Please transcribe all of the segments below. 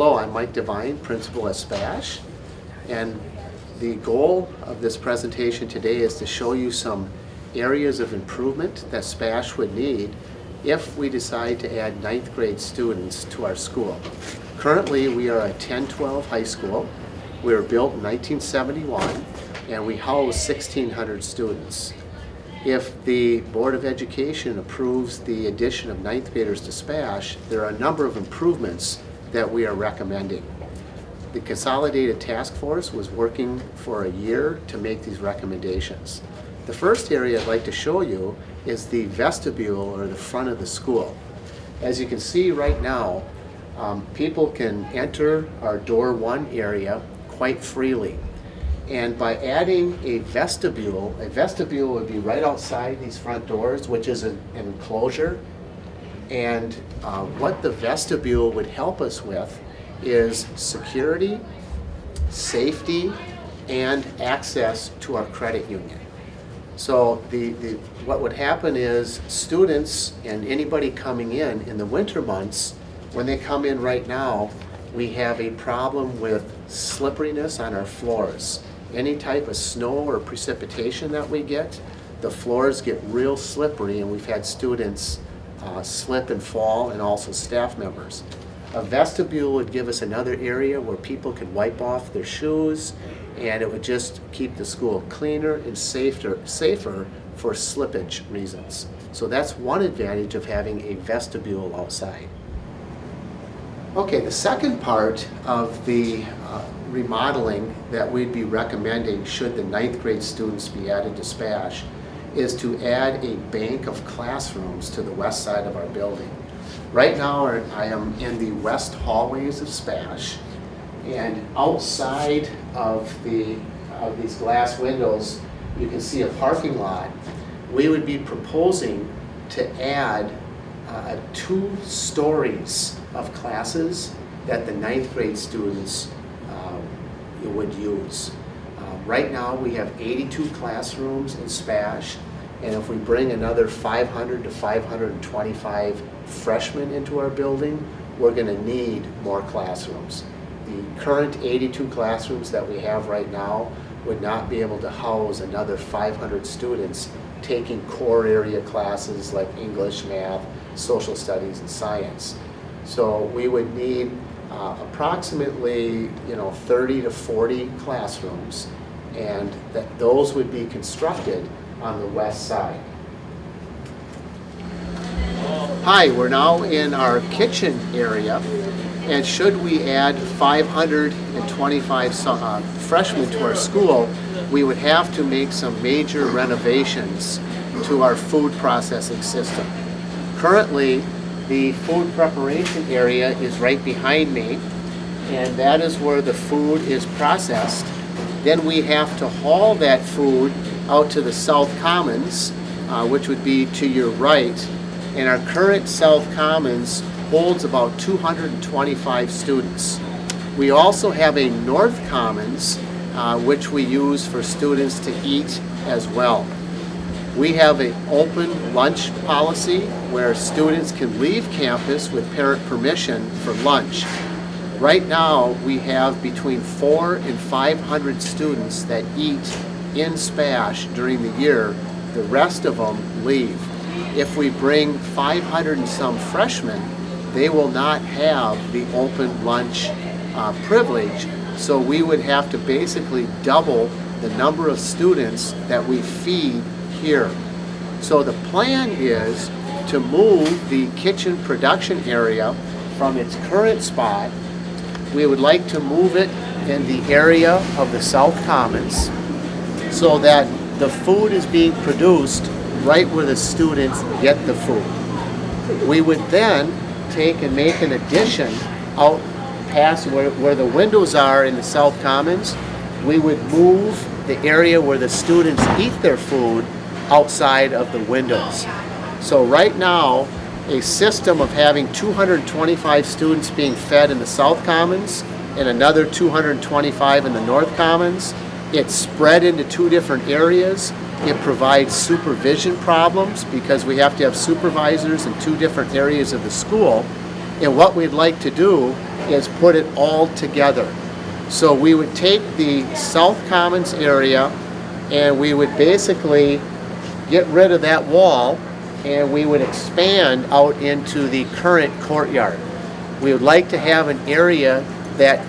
Hello, I'm Mike Devine, principal at SPASH, and the goal of this presentation today is to show you some areas of improvement that SPASH would need if we decide to add 9th grade students to our school. Currently, we are a 10-12 high school. We were built in 1971, and we house 1,600 students. If the Board of Education approves the addition of 9th graders to SPASH, there are a number of improvements that we are recommending. The Consolidated Task Force was working for a year to make these recommendations. The first area I'd like to show you is the vestibule, or the front of the school. As you can see right now, people can enter our door 1 area quite freely. And by adding a vestibule would be right outside these front doors, which is an enclosure. And what the vestibule would help us with is security, safety, and access to our credit union. So what would happen is students and anybody coming in the winter months, when they come in right now, we have a problem with slipperiness on our floors. Any type of snow or precipitation that we get, the floors get real slippery, and we've had students slip and fall, and also staff members. A vestibule would give us another area where people could wipe off their shoes, and it would just keep the school cleaner and safer for slippage reasons. So that's one advantage of having a vestibule outside. Okay, the second part of the remodeling that we'd be recommending should the 9th grade students be added to SPASH is to add a bank of classrooms to the west side of our building. Right now I am in the west hallways of SPASH, and outside of these glass windows you can see a parking lot. We would be proposing to add 2 stories of classes that the 9th grade students would use. Right now we have 82 classrooms in SPASH, and if we bring another 500 to 525 freshmen into our building, we're going to need more classrooms. The current 82 classrooms that we have right now would not be able to house another 500 students taking core area classes like English, math, social studies, and science. So we would need approximately 30 to 40 classrooms, and those would be constructed on the west side. Hi, we're now in our kitchen area, and should we add 525 freshmen to our school, we would have to make some major renovations to our food processing system. Currently, the food preparation area is right behind me, and that is where the food is processed. Then we have to haul that food out to the South Commons, which would be to your right. And our current South Commons holds about 225 students. We also have a North Commons, which we use for students to eat as well. We have an open lunch policy where students can leave campus with parent permission for lunch. Right now we have between 400 and 500 students that eat in SPASH during the year. The rest of them leave. If we bring 500 and some freshmen, they will not have the open lunch privilege, so we would have to basically double the number of students that we feed here. So the plan is to move the kitchen production area from its current spot. We would like to move it in the area of the South Commons so that the food is being produced right where the students get the food. We would then take and make an addition out past where the windows are in the South Commons. We would move the area where the students eat their food outside of the windows. So right now, a system of having 225 students being fed in the South Commons and another 225 in the North Commons, it's spread into 2 different areas. It provides supervision problems because we have to have supervisors in 2 different areas of the school. And what we'd like to do is put it all together. So we would take the South Commons area and we would basically get rid of that wall and we would expand out into the current courtyard. We would like to have an area that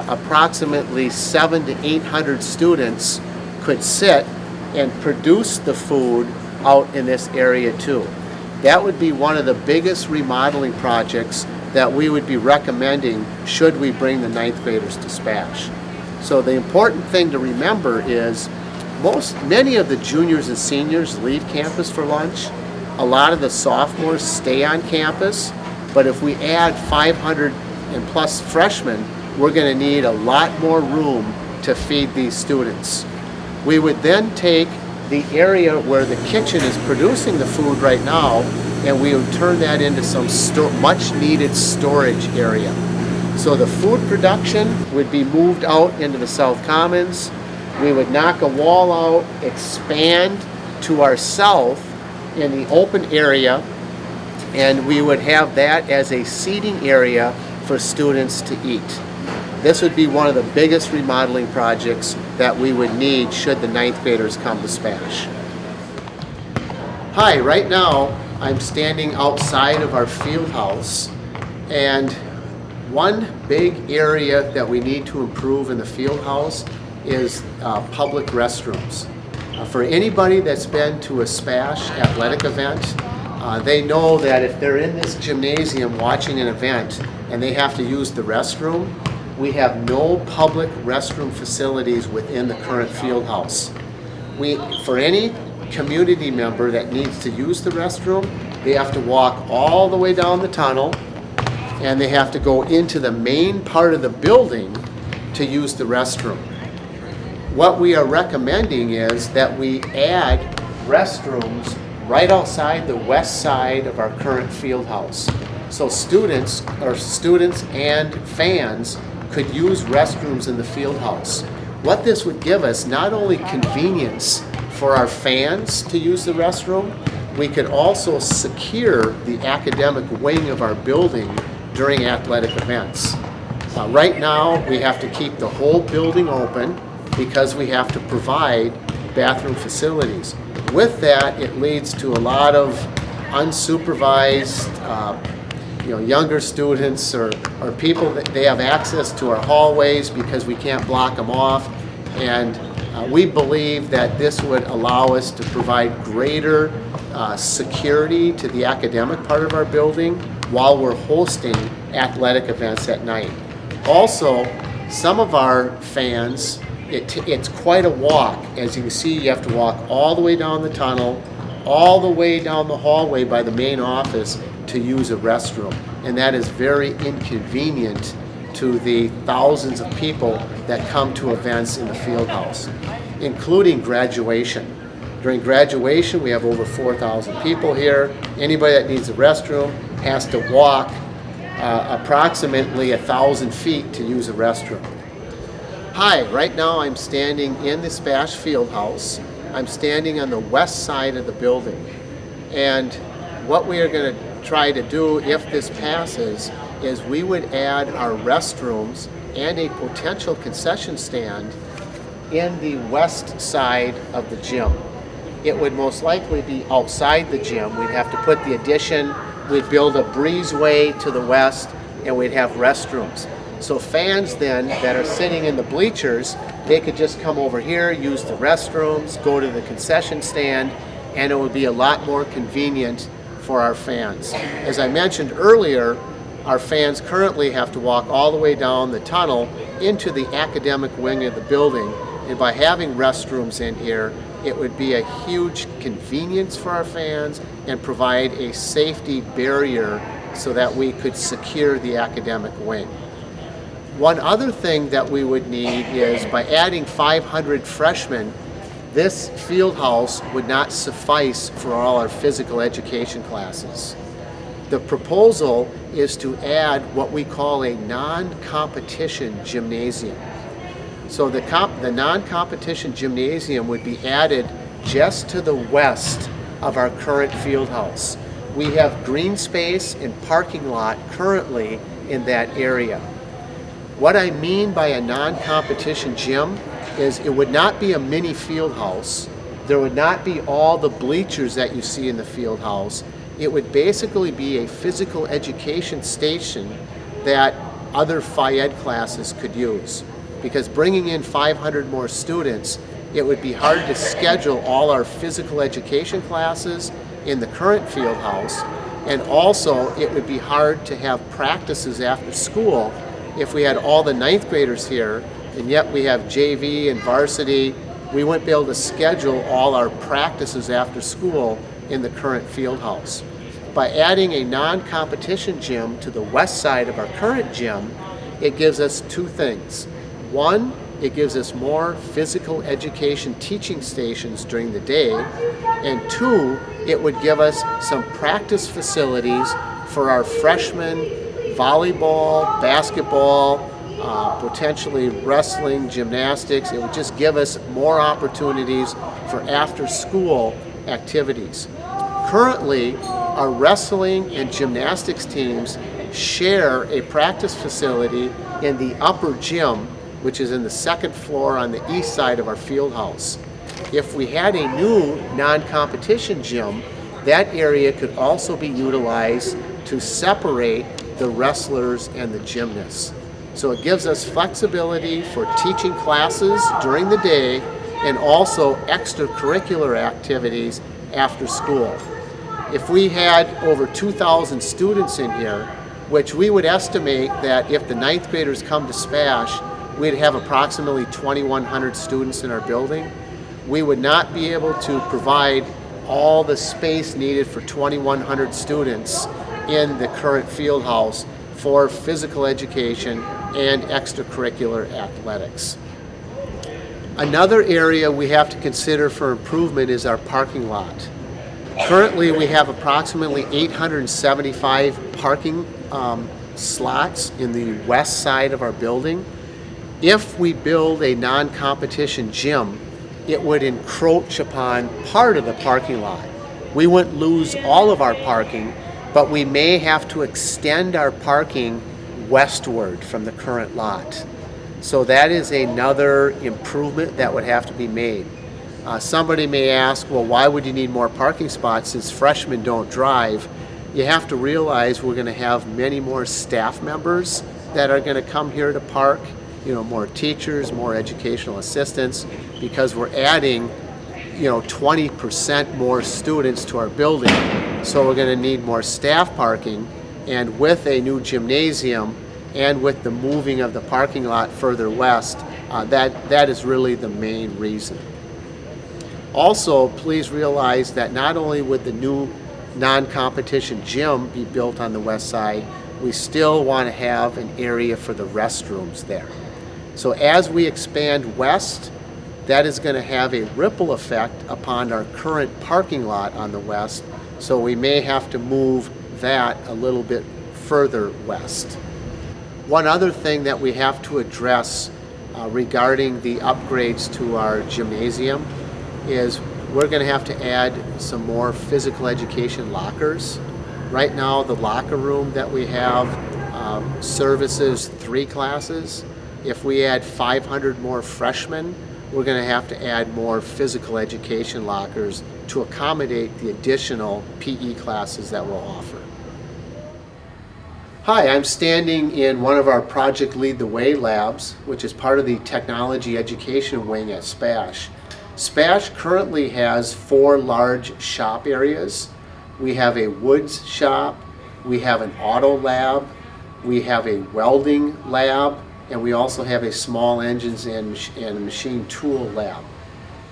approximately 700 to 800 students could sit and produce the food out in this area too. That would be one of the biggest remodeling projects that we would be recommending should we bring the ninth graders to SPASH. So the important thing to remember is many of the juniors and seniors leave campus for lunch. A lot of the sophomores stay on campus, but if we add 500 and plus freshmen, we're going to need a lot more room to feed these students. We would then take the area where the kitchen is producing the food right now, and we would turn that into some much needed storage area. So the food production would be moved out into the South Commons. We would knock a wall out, expand to our south in the open area, and we would have that as a seating area for students to eat. This would be one of the biggest remodeling projects that we would need should the ninth graders come to SPASH. Hi, right now I'm standing outside of our field house, and one big area that we need to improve in the field house is public restrooms. For anybody that's been to a SPASH athletic event, they know that if they're in this gymnasium watching an event and they have to use the restroom, we have no public restroom facilities within the current field house. For any community member that needs to use the restroom, they have to walk all the way down the tunnel and they have to go into the main part of the building to use the restroom. What we are recommending is that we add restrooms right outside the west side of our current field house. So students and fans could use restrooms in the field house. What this would give us, not only convenience for our fans to use the restroom, we could also secure the academic wing of our building during athletic events. Right now, we have to keep the whole building open because we have to provide bathroom facilities. With that, it leads to a lot of unsupervised younger students or people that they have access to our hallways because we can't block them off, and we believe that this would allow us to provide greater security to the academic part of our building while we're hosting athletic events at night. Also, some of our fans, it's quite a walk. As you can see, you have to walk all the way down the tunnel, all the way down the hallway by the main office to use a restroom, and that is very inconvenient to the thousands of people that come to events in the field house, including graduation. During graduation, we have over 4,000 people here. Anybody that needs a restroom has to walk approximately 1,000 feet to use a restroom. Hi, right now I'm standing in the SPASH field house. I'm standing on the west side of the building, and what we are going to try to do, if this passes, is we would add our restrooms and a potential concession stand in the west side of the gym. It would most likely be outside the gym. We'd have to put the addition, we'd build a breezeway to the west, and we'd have restrooms. So fans then that are sitting in the bleachers, they could just come over here, use the restrooms, go to the concession stand, and it would be a lot more convenient for our fans. As I mentioned earlier, our fans currently have to walk all the way down the tunnel into the academic wing of the building, and by having restrooms in here, it would be a huge convenience for our fans and provide a safety barrier so that we could secure the academic wing. One other thing that we would need is, by adding 500 freshmen, this field house would not suffice for all our physical education classes. The proposal is to add what we call a non-competition gymnasium. So the non-competition gymnasium would be added just to the west of our current field house. We have green space and parking lot currently in that area. What I mean by a non-competition gym is it would not be a mini field house. There would not be all the bleachers that you see in the field house. It would basically be a physical education station that other Phy Ed classes could use. Because bringing in 500 more students, it would be hard to schedule all our physical education classes in the current field house, and also it would be hard to have practices after school if we had all the 9th graders here, and yet we have JV and varsity. We wouldn't be able to schedule all our practices after school in the current field house. By adding a non-competition gym to the west side of our current gym, it gives us two things. One, it gives us more physical education teaching stations during the day, and two, it would give us some practice facilities for our freshmen, volleyball, basketball, potentially wrestling, gymnastics. It would just give us more opportunities for after-school activities. Currently, our wrestling and gymnastics teams share a practice facility in the upper gym, which is in the second floor on the east side of our field house. If we had a new non-competition gym, that area could also be utilized to separate the wrestlers and the gymnasts. So it gives us flexibility for teaching classes during the day and also extracurricular activities after school. If we had over 2,000 students in here, which we would estimate that if the 9th graders come to SPASH, we'd have approximately 2,100 students in our building. We would not be able to provide all the space needed for 2,100 students in the current field house for physical education and extracurricular athletics. Another area we have to consider for improvement is our parking lot. Currently, we have approximately 875 parking slots in the west side of our building. If we build a non-competition gym, it would encroach upon part of the parking lot. We wouldn't lose all of our parking, but we may have to extend our parking westward from the current lot. So that is another improvement that would have to be made. Somebody may ask, well, why would you need more parking spots since freshmen don't drive? You have to realize we're going to have many more staff members that are going to come here to park, more teachers, more educational assistants, because we're adding 20% more students to our building. So we're going to need more staff parking, and with a new gymnasium and with the moving of the parking lot further west, that is really the main reason. Also, please realize that not only would the new non-competition gym be built on the west side, we still want to have an area for the restrooms there. So as we expand west, that is going to have a ripple effect upon our current parking lot on the west, so we may have to move that a little bit further west. One other thing that we have to address regarding the upgrades to our gymnasium is we're going to have to add some more physical education lockers. Right now, the locker room that we have services 3 classes. If we add 500 more freshmen, we're going to have to add more physical education lockers to accommodate the additional PE classes that we'll offer. Hi, I'm standing in one of our Project Lead the Way labs, which is part of the Technology Education Wing at SPASH. SPASH currently has 4 large shop areas. We have a woods shop, we have an auto lab, we have a welding lab, and we also have a small engines and machine tool lab.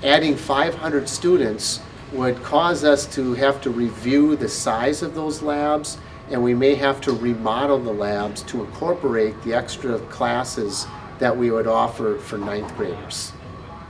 Adding 500 students would cause us to have to review the size of those labs, and we may have to remodel the labs to incorporate the extra classes that we would offer for 9th graders.